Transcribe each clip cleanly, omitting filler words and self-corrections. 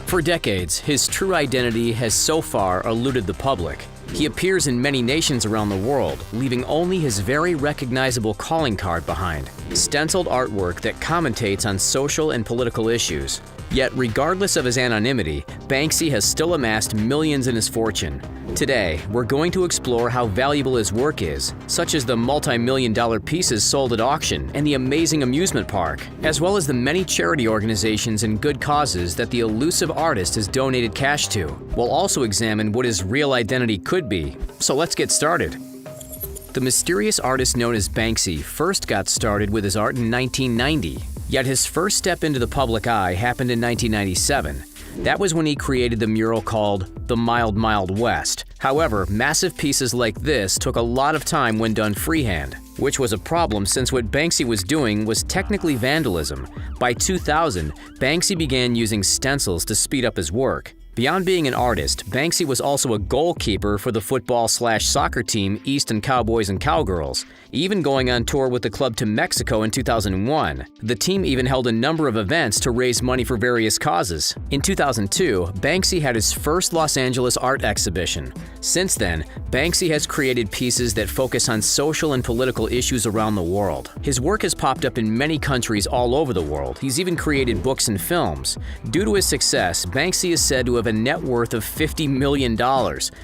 For decades, his true identity has so far eluded the public. He appears in many nations around the world, leaving only his very recognizable calling card behind, stenciled artwork that commentates on social and political issues. Yet, regardless of his anonymity, Banksy has still amassed millions in his fortune. Today, we're going to explore how valuable his work is, such as the multi-million-dollar pieces sold at auction and the amazing amusement park, as well as the many charity organizations and good causes that the elusive artist has donated cash to. We'll also examine what his real identity could be. So let's get started. The mysterious artist known as Banksy first got started with his art in 1990. Yet his first step into the public eye happened in 1997. That was when he created the mural called The Mild Mild West. However, massive pieces like this took a lot of time when done freehand, which was a problem since what Banksy was doing was technically vandalism. By 2000, Banksy began using stencils to speed up his work. Beyond being an artist, Banksy was also a goalkeeper for the football/soccer team Easton Cowboys and Cowgirls, even going on tour with the club to Mexico in 2001. The team even held a number of events to raise money for various causes. In 2002, Banksy had his first Los Angeles art exhibition. Since then, Banksy has created pieces that focus on social and political issues around the world. His work has popped up in many countries all over the world. He's even created books and films. Due to his success, Banksy is said to have a net worth of $50 million,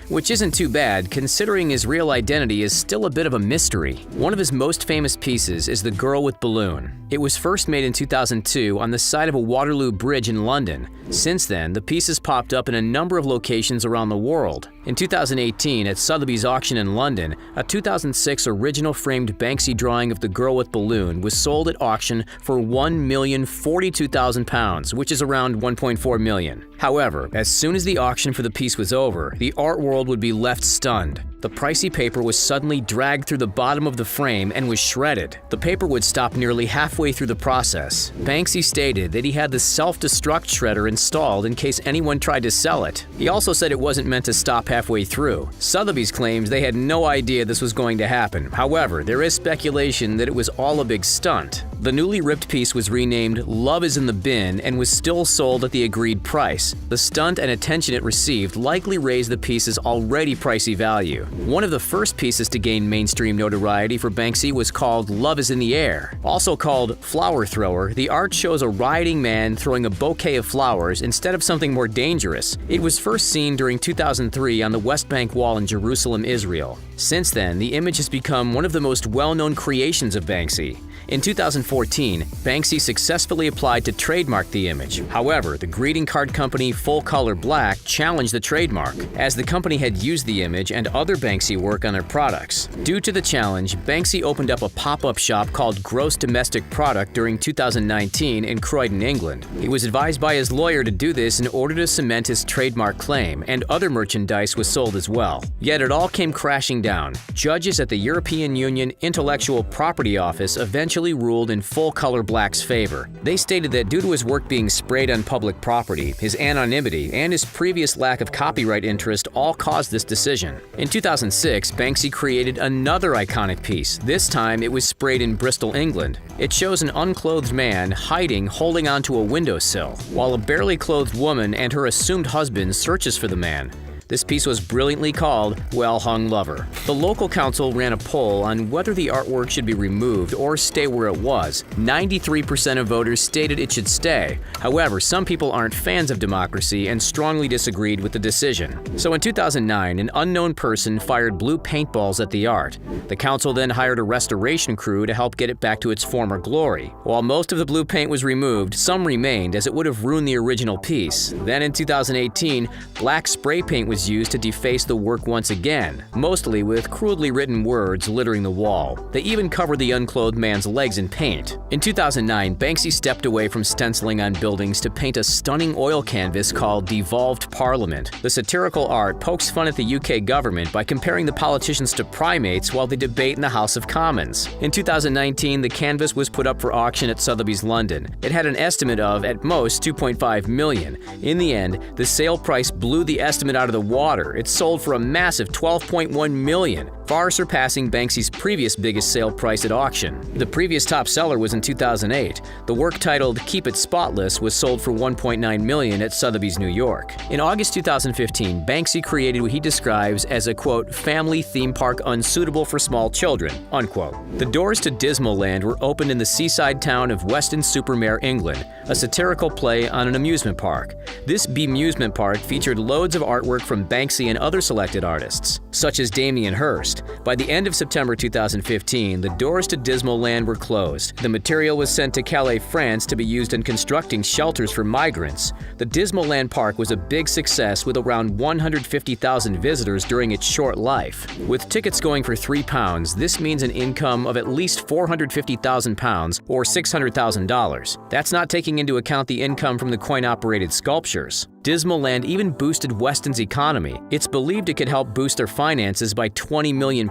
which isn't too bad considering his real identity is still a bit of a mystery. One of his most famous pieces is The Girl with Balloon. It was first made in 2002 on the side of a Waterloo Bridge in London. Since then, the piece has popped up in a number of locations around the world. In 2018, at Sotheby's auction in London, a 2006 original framed Banksy drawing of The Girl with Balloon was sold at auction for £1,042,000, which is around $1.4 million. However, as soon as the auction for the piece was over, the art world would be left stunned. The pricey paper was suddenly dragged through the bottom of the frame and was shredded. The paper would stop nearly halfway through the process. Banksy stated that he had the self-destruct shredder installed in case anyone tried to sell it. He also said it wasn't meant to stop halfway through. Sotheby's claims they had no idea this was going to happen. However, there is speculation that it was all a big stunt. The newly ripped piece was renamed Love is in the Bin and was still sold at the agreed price. The stunt and attention it received likely raised the piece's already pricey value. One of the first pieces to gain mainstream notoriety for Banksy was called Love is in the Air. Also called Flower Thrower, the art shows a rioting man throwing a bouquet of flowers instead of something more dangerous. It was first seen during 2003 on the West Bank Wall in Jerusalem, Israel. Since then, the image has become one of the most well-known creations of Banksy. In 2014, Banksy successfully applied to trademark the image. However, the greeting card company Full Color Black challenged the trademark, as the company had used the image and other Banksy work on their products. Due to the challenge, Banksy opened up a pop-up shop called Gross Domestic Product during 2019 in Croydon, England. He was advised by his lawyer to do this in order to cement his trademark claim, and other merchandise was sold as well. Yet it all came crashing down. Judges at the European Union Intellectual Property Office eventually ruled in Full Color Black's favor. They stated that due to his work being sprayed on public property, his anonymity, and his previous lack of copyright interest all caused this decision. In 2006, Banksy created another iconic piece. This time, it was sprayed in Bristol, England. It shows an unclothed man hiding, holding onto a windowsill, while a barely clothed woman and her assumed husband searches for the man. This piece was brilliantly called Well Hung Lover. The local council ran a poll on whether the artwork should be removed or stay where it was. 93% of voters stated it should stay. However, some people aren't fans of democracy and strongly disagreed with the decision. So in 2009, an unknown person fired blue paintballs at the art. The council then hired a restoration crew to help get it back to its former glory. While most of the blue paint was removed, some remained as it would have ruined the original piece. Then in 2018, black spray paint was used to deface the work once again, mostly with crudely written words littering the wall. They even covered the unclothed man's legs in paint. In 2009, Banksy stepped away from stenciling on buildings to paint a stunning oil canvas called Devolved Parliament. The satirical art pokes fun at the UK government by comparing the politicians to primates while they debate in the House of Commons. In 2019, the canvas was put up for auction at Sotheby's London. It had an estimate of, at most, $2.5 million. In the end, the sale price blew the estimate out of the water. It sold for a massive $12.1 million, far surpassing Banksy's previous biggest sale price at auction. The previous top seller was in 2008. The work titled Keep It Spotless was sold for $1.9 million at Sotheby's, New York. In August 2015, Banksy created what he describes as a, quote, family theme park unsuitable for small children, unquote. The doors to Dismaland were opened in the seaside town of Weston-super-Mare, England, a satirical play on an amusement park. This bemusement park featured loads of artwork from Banksy and other selected artists, such as Damien Hirst. By the end of September 2015, the doors to Dismaland were closed. The material was sent to Calais, France to be used in constructing shelters for migrants. The Dismaland park was a big success with around 150,000 visitors during its short life. With tickets going for £3, this means an income of at least £450,000 or $600,000. That's not taking into account the income from the coin-operated sculptures. Dismaland even boosted Weston's economy. It's believed it could help boost their finances by £20 million,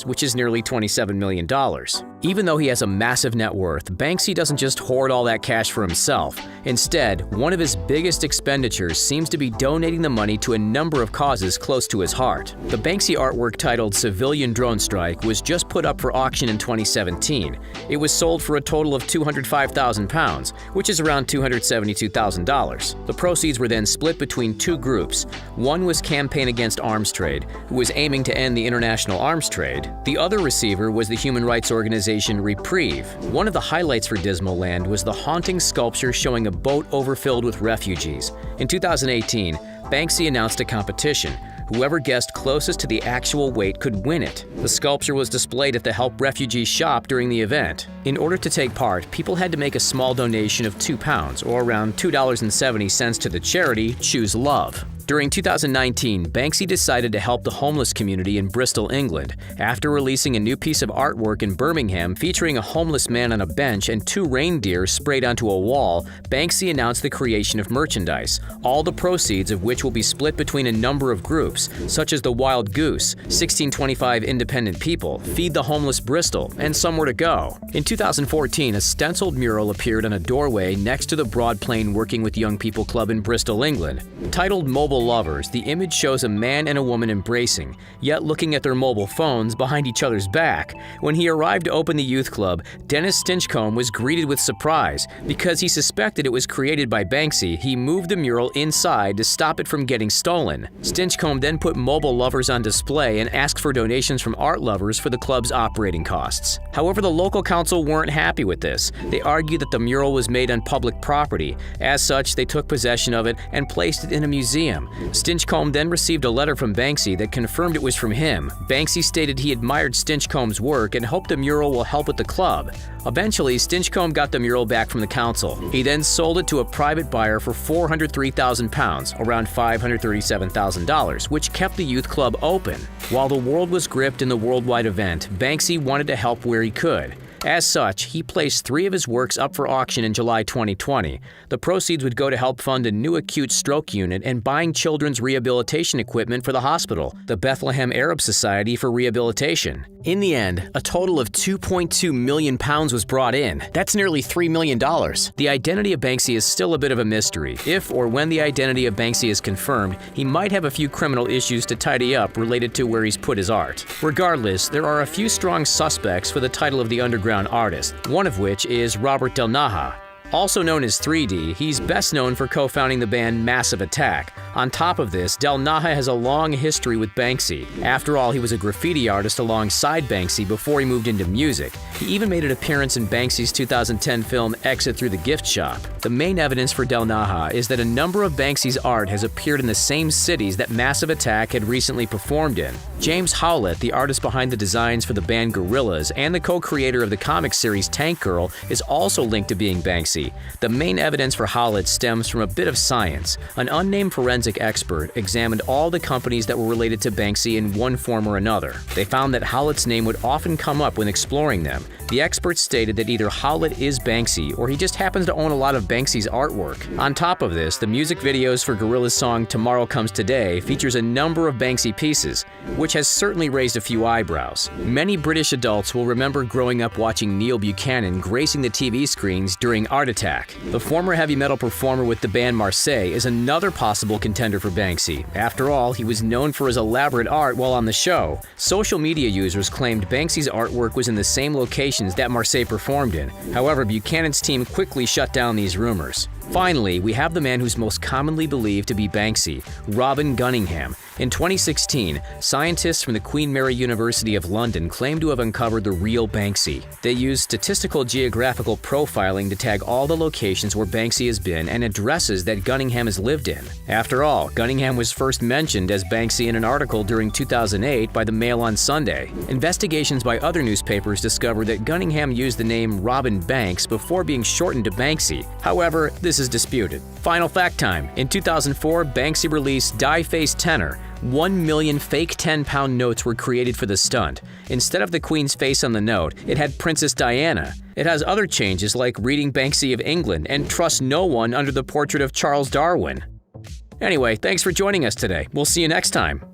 which is nearly $27 million. Even though he has a massive net worth, Banksy doesn't just hoard all that cash for himself. Instead, one of his biggest expenditures seems to be donating the money to a number of causes close to his heart. The Banksy artwork titled Civilian Drone Strike was just put up for auction in 2017. It was sold for a total of £205,000, which is around $272,000. The proceeds were then split between two groups. One was Campaign Against Arms Trade, who was aiming to end the international arms trade. The other receiver was the human rights organization Reprieve. One of the highlights for Dismaland was the haunting sculpture showing a boat overfilled with refugees. In 2018, Banksy announced a competition. Whoever guessed closest to the actual weight could win it. The sculpture was displayed at the Help Refugees shop during the event. In order to take part, people had to make a small donation of £2, or around $2.70 to the charity Choose Love. During 2019, Banksy decided to help the homeless community in Bristol, England. After releasing a new piece of artwork in Birmingham featuring a homeless man on a bench and two reindeer sprayed onto a wall, Banksy announced the creation of merchandise, all the proceeds of which will be split between a number of groups, such as the Wild Goose, 1625 Independent People, Feed the Homeless Bristol, and Somewhere to Go. In 2014, a stenciled mural appeared on a doorway next to the Broad Plain Working with Young People Club in Bristol, England. Titled Mobile Lovers, the image shows a man and a woman embracing, yet looking at their mobile phones behind each other's back. When he arrived to open the youth club, Dennis Stinchcombe was greeted with surprise. Because he suspected it was created by Banksy, he moved the mural inside to stop it from getting stolen. Stinchcombe then put Mobile Lovers on display and asked for donations from art lovers for the club's operating costs. However, the local council weren't happy with this. They argued that the mural was made on public property. As such, they took possession of it and placed it in a museum. Stinchcombe then received a letter from Banksy that confirmed it was from him. Banksy stated he admired Stinchcombe's work and hoped the mural will help with the club. Eventually, Stinchcombe got the mural back from the council. He then sold it to a private buyer for £403,000, around $537,000, which kept the youth club open. While the world was gripped in the worldwide event, Banksy wanted to help where he could. As such, he placed 3 of his works up for auction in July 2020. The proceeds would go to help fund a new acute stroke unit and buying children's rehabilitation equipment for the hospital, the Bethlehem Arab Society for Rehabilitation. In the end, a total of £2.2 million was brought in. That's nearly $3 million. The identity of Banksy is still a bit of a mystery. If or when the identity of Banksy is confirmed, he might have a few criminal issues to tidy up related to where he's put his art. Regardless, there are a few strong suspects for the title of the underground artist, one of which is Robert Del Naja. Also known as 3D, he's best known for co-founding the band Massive Attack. On top of this, Del Naja has a long history with Banksy. After all, he was a graffiti artist alongside Banksy before he moved into music. He even made an appearance in Banksy's 2010 film Exit Through the Gift Shop. The main evidence for Del Naja is that a number of Banksy's art has appeared in the same cities that Massive Attack had recently performed in. James Howlett, the artist behind the designs for the band Gorillaz and the co-creator of the comic series Tank Girl, is also linked to being Banksy. The main evidence for Howlett stems from a bit of science. An unnamed forensic expert examined all the companies that were related to Banksy in one form or another. They found that Howlett's name would often come up when exploring them. The experts stated that either Howlett is Banksy or he just happens to own a lot of Banksy's artwork. On top of this, the music videos for Gorillaz' song Tomorrow Comes Today features a number of Banksy pieces, which has certainly raised a few eyebrows. Many British adults will remember growing up watching Neil Buchanan gracing the TV screens during Art Attack. The former heavy metal performer with the band Marseille is another possible contender for Banksy. After all, he was known for his elaborate art while on the show. Social media users claimed Banksy's artwork was in the same locations that Marseille performed in. However, Buchanan's team quickly shut down these rumors. Finally, we have the man who's most commonly believed to be Banksy, Robin Gunningham. In 2016, scientists from the Queen Mary University of London claimed to have uncovered the real Banksy. They used statistical geographical profiling to tag all the locations where Banksy has been and addresses that Gunningham has lived in. After all, Gunningham was first mentioned as Banksy in an article during 2008 by the Mail on Sunday. Investigations by other newspapers discovered that Gunningham used the name Robin Banks before being shortened to Banksy. However, this is disputed. Final fact time. In 2004, Banksy released Die Face Tenor. 1 million fake 10-pound notes were created for the stunt. Instead of the Queen's face on the note, it had Princess Diana. It has other changes like reading Banksy of England and trust no one under the portrait of Charles Darwin. Anyway, thanks for joining us today. We'll see you next time.